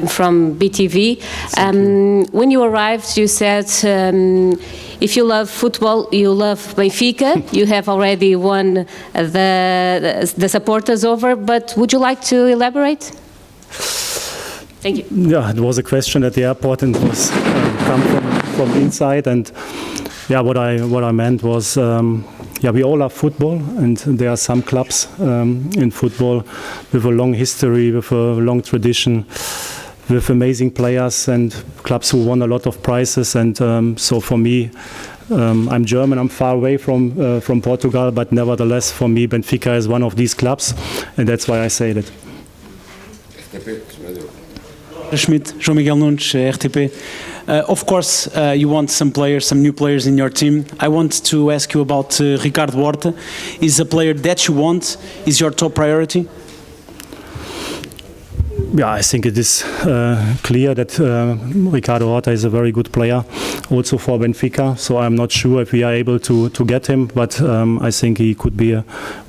from BTV. When you arrived, you said if you love football, you love Benfica. You have already won the supporters over, but would you like to elaborate? Thank you. Yeah, it was a question at the airport and it was come from inside. And yeah, what I meant was, yeah, we all love football, and there are some clubs in football with a long history, with a long tradition, with amazing players and clubs who won a lot of prizes. And so for me, I'm German, I'm far away from Portugal, but nevertheless for me Benfica is one of these clubs, and that's why I say that. Schmidt, João Miguel Nunes, RTP. Of course, you want some new players in your team. I want to ask you about Ricardo Horta. Is a player that you want? Is your top priority? Yeah, I think it is clear that Ricardo Horta is a very good player, also for Benfica. So I'm not sure if we are able to get him, but I think he could be a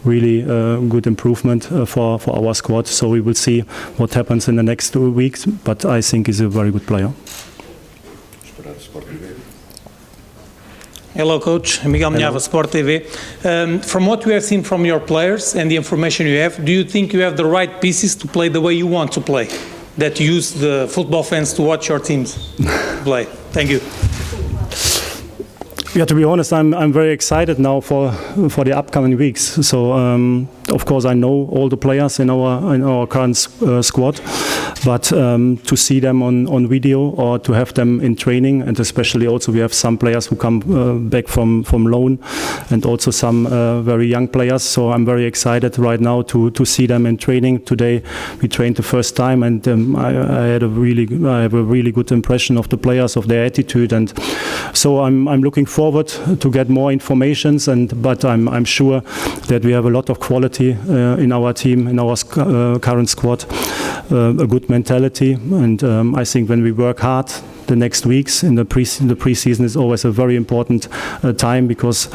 really good improvement for our squad. So we will see what happens in the next 2 weeks, but I think he's a very good player. Hello, Coach. Miguel Minhava, Sport TV. From what you have seen from your players and the information you have, do you think you have the right pieces to play the way you want to play, that use the football fans to watch your teams play? Thank you. Yeah, to be honest, I'm very excited now for the upcoming weeks. So of course I know all the players in our current squad, but to see them on video or to have them in training, and especially also we have some players who come back from loan, and also some very young players. So I'm very excited right now to see them in training. Today we trained the first time, and I have a really good impression of the players, of their attitude, and so I'm looking forward to get more informations. But I'm sure that we have a lot of quality in our team, in our current squad, a good mentality, and I think when we work hard the next weeks in the preseason is always a very important time, because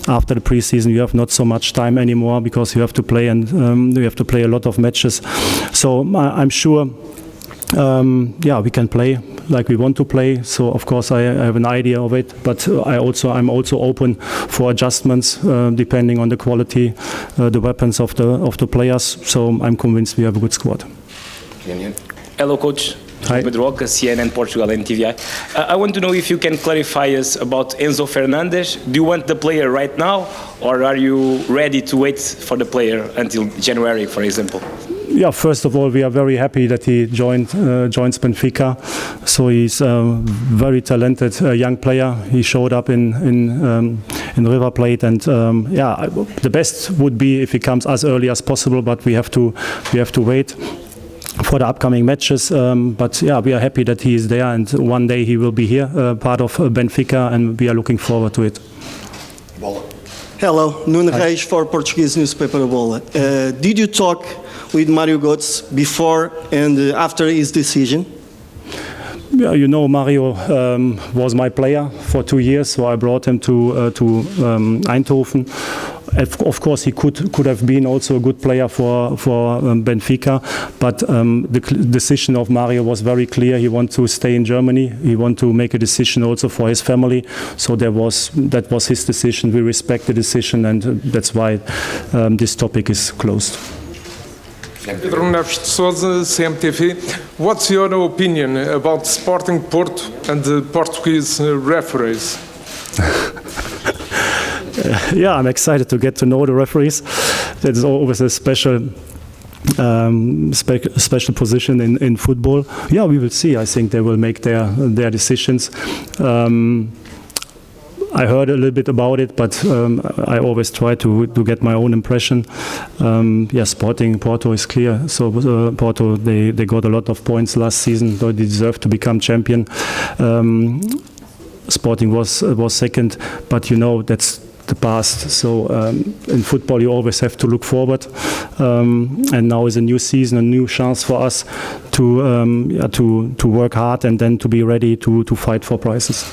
after the preseason you have not so much time anymore, because you have to play, and you have to play a lot of matches. So I'm sure yeah, we can play like we want to play. So of course I have an idea of it, but I'm also open for adjustments depending on the quality, the weapons of the players. So I'm convinced we have a good squad. Hello, Coach. Hi. Pedro Roca, CNN Portugal and TVI. I want to know if you can clarify us about Enzo Fernandes. Do you want the player right now, or are you ready to wait for the player until January, for example? Yeah, first of all, we are very happy that he joins Benfica. So he's a very talented young player. He showed up in River Plate, and yeah, the best would be if he comes as early as possible. But we have to wait for the upcoming matches. But yeah, we are happy that he is there, and one day he will be here, part of Benfica, and we are looking forward to it. Hello, Nuno Reis for Portuguese newspaper Bola. Did you talk with Mario Götze before and after his decision? Yeah, you know, Mario was my player for 2 years, so I brought him to Eindhoven. Of course, he could have been also a good player for Benfica, but the decision of Mario was very clear. He wants to stay in Germany. He wants to make a decision also for his family. So that was his decision. We respect the decision, and that's why this topic is closed. Pedro Neves de Sousa, CMTV. What's your opinion about Sporting Porto and the Portuguese referees? Yeah, I'm excited to get to know the referees. That is always a special position in football. Yeah, we will see. I think they will make their decisions. I heard a little bit about it, but I always try to get my own impression. Yeah, Sporting Porto is clear. So Porto, they got a lot of points last season. They deserve to become champion. Sporting was second, but you know that's the past. So in football you always have to look forward, and now is a new season, a new chance for us to work hard and then to be ready to fight for prizes.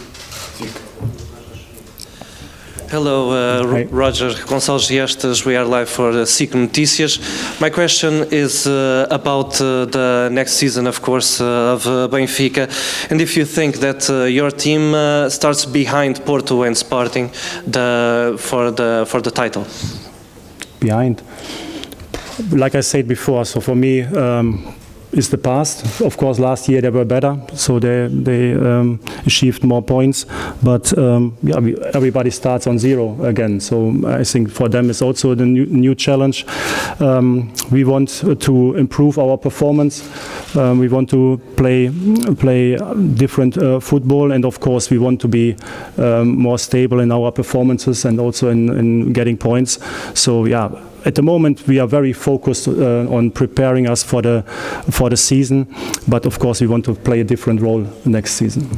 Hello, Hi. Roger Gonçalves Diastas. We are live for SIC Notícias. My question is about the next season, of course, of Benfica, and if you think that your team starts behind Porto and Sporting for the title. Behind. Like I said before, so for me, is the past. Of course, last year they were better, so they achieved more points. But yeah, everybody starts on zero again. So I think for them it's also the new challenge. We want to improve our performance. We want to play different football, and of course we want to be more stable in our performances and also in getting points. So yeah. At the moment, we are very focused on preparing us for the season, but of course, we want to play a different role next season.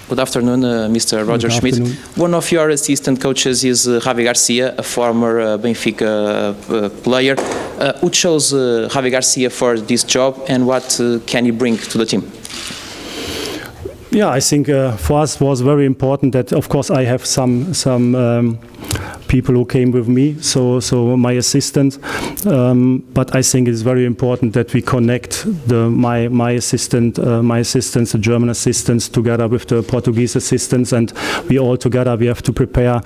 Good afternoon, Mr. Roger Schmidt. One of your assistant coaches is Javi Garcia, a former Benfica player. Who chose Javi Garcia for this job, and what can he bring to the team? Yeah, I think for us was very important that, of course, I have some people who came with me, so my assistant. But I think it's very important that we connect my assistants, the German assistants, together with the Portuguese assistants, and we all together we have to prepare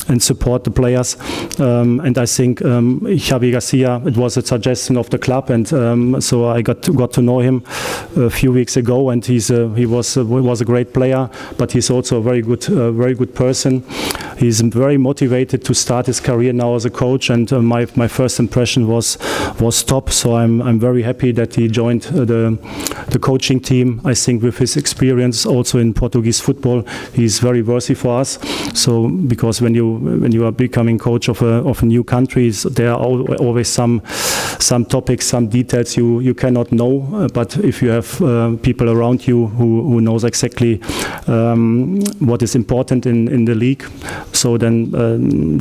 and support the players. And I think Javi Garcia, it was a suggestion of the club, and so I got to know him a few weeks ago, and he was a great player, but he's also a very good person. He's very motivated to start his career now as a coach, and my first impression was top. So I'm very happy that he joined the coaching team. I think with his experience also in Portuguese football, he's very worthy for us. So because when you are becoming coach of a new country, there are always some topics, some details you cannot know. But if you have people around you who knows exactly what is important in the league, so then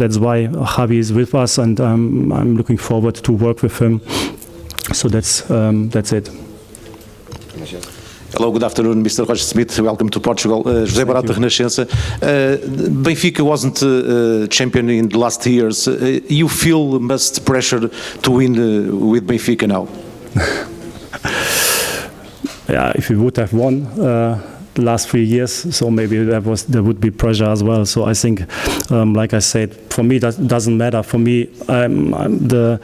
that's why Javi is with us, and I'm looking forward to work with him. So that's it. Hello, good afternoon, Mr. Roger Schmidt. Welcome to Portugal. José Barata, Renascença. Benfica wasn't champion in the last years. You feel most pressure to win with Benfica now? Yeah, if we would have won the last 3 years, so maybe there would be pressure as well. So I think, like I said, for me that doesn't matter. For me, I'm the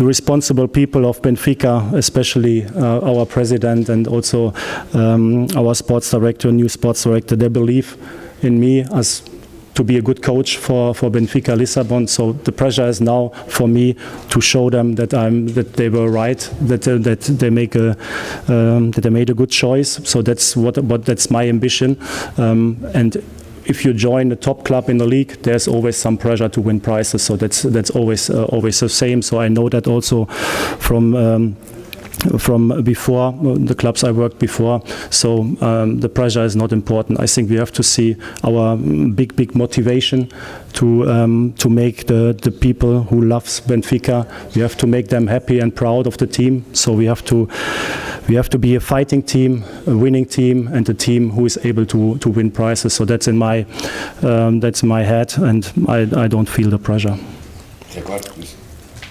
responsible people of Benfica, especially our president and also our sports director, new sports director. They believe in me as to be a good coach for Benfica Lissabon. So the pressure is now for me to show them that they were right, that they made a good choice. So that's my ambition. And if you join the top club in the league, there's always some pressure to win prizes. So that's always the same. So I know that also from before, the clubs I worked before. So the pressure is not important. I think we have to see our big motivation to make the people who loves Benfica, we have to make them happy and proud of the team. So we have to be a fighting team, a winning team, and a team who is able to win prizes. So that's in my head, and I don't feel the pressure.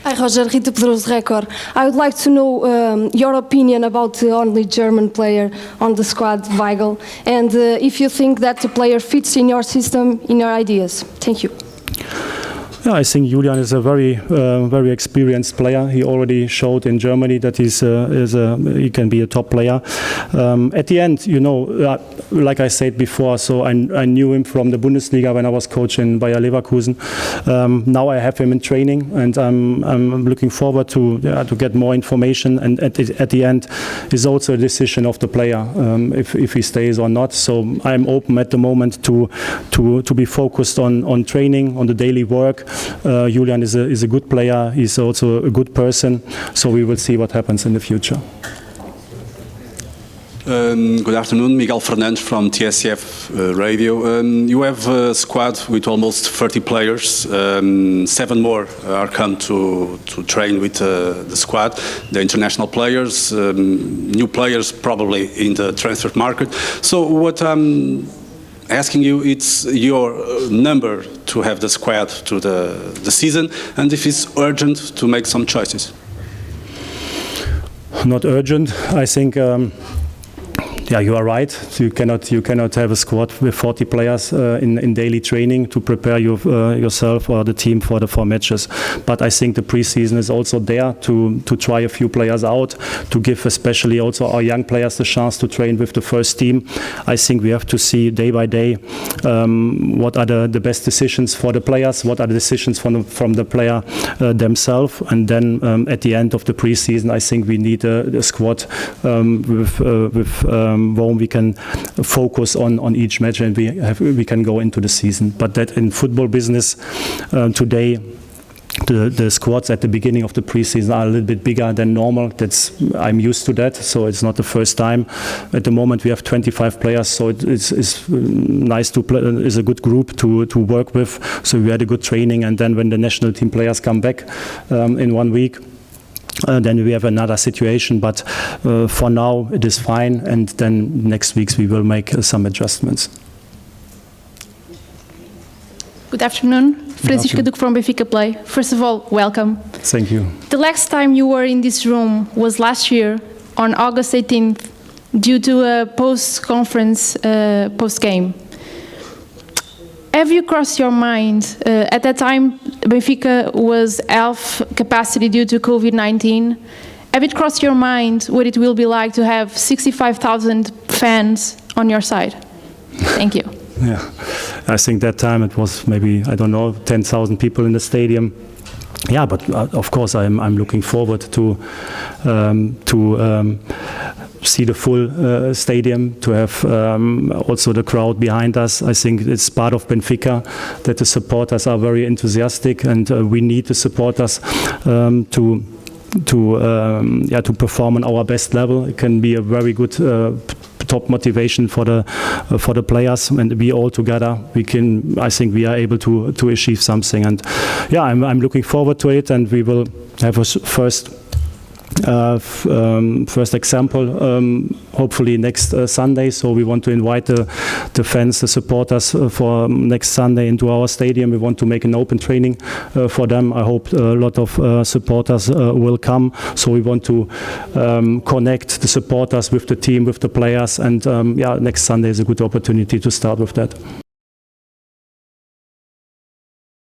Hi Roger, Rita Pedroso Record. I would like to know your opinion about the only German player on the squad, Weigl, and if you think that the player fits in your system, in your ideas. Thank you. Yeah, I think Julian is a very experienced player. He already showed in Germany that he can be a top player. At the end, you know, like I said before, so I knew him from the Bundesliga when I was coaching Bayer Leverkusen. Now I have him in training, and I'm looking forward to get more information. And at the end, is also a decision of the player if he stays or not. So I'm open at the moment to be focused on training, on the daily work. Julian is a good player. He's also a good person. So we will see what happens in the future. Good afternoon, Miguel Fernandes from TSF Radio. You have a squad with almost 30 players. 7 more are come to train with the squad. The international players, new players probably in the transfer market. So what I'm asking you, it's your number to have the squad to the season, and if it's urgent to make some choices. Not urgent. I think, yeah, you are right. You cannot have a squad with 40 players in daily training to prepare yourself or the team for the 4 matches. But I think the preseason is also there to try a few players out, to give especially also our young players the chance to train with the first team. I think we have to see day by day what are the best decisions for the players, what are the decisions from the player themselves, and then at the end of the preseason, I think we need a squad with where we can focus on each match, and we can go into the season. But that in football business today, the squads at the beginning of the preseason are a little bit bigger than normal. I'm used to that, so it's not the first time. At the moment we have 25 players, so it's nice to play. It's a good group to work with. So we had a good training, and then when the national team players come back in 1 week, then we have another situation, but for now it is fine, and then next weeks we will make some adjustments. Good afternoon. Francisca Duque from Benfica Play. First of all, welcome. Thank you. The last time you were in this room was last year on August 18th due to a post-conference, post-game. Have you crossed your mind, at that time Benfica was half capacity due to COVID-19, have it crossed your mind what it will be like to have 65,000 fans on your side? Thank you. Yeah, I think that time it was maybe, I don't know, 10,000 people in the stadium. Yeah, but of course I'm looking forward to see the full stadium, to have also the crowd behind us. I think it's part of Benfica that the supporters are very enthusiastic, and we need the supporters to perform on our best level. It can be a very good top motivation for the players, and we all together I think we are able to achieve something. And yeah, I'm looking forward to it, and we will have a first example hopefully next Sunday. So we want to invite the fans, the supporters for next Sunday into our stadium. We want to make an open training for them. I hope a lot of supporters will come. So we want to connect the supporters with the team, with the players, and yeah, next Sunday is a good opportunity to start with that.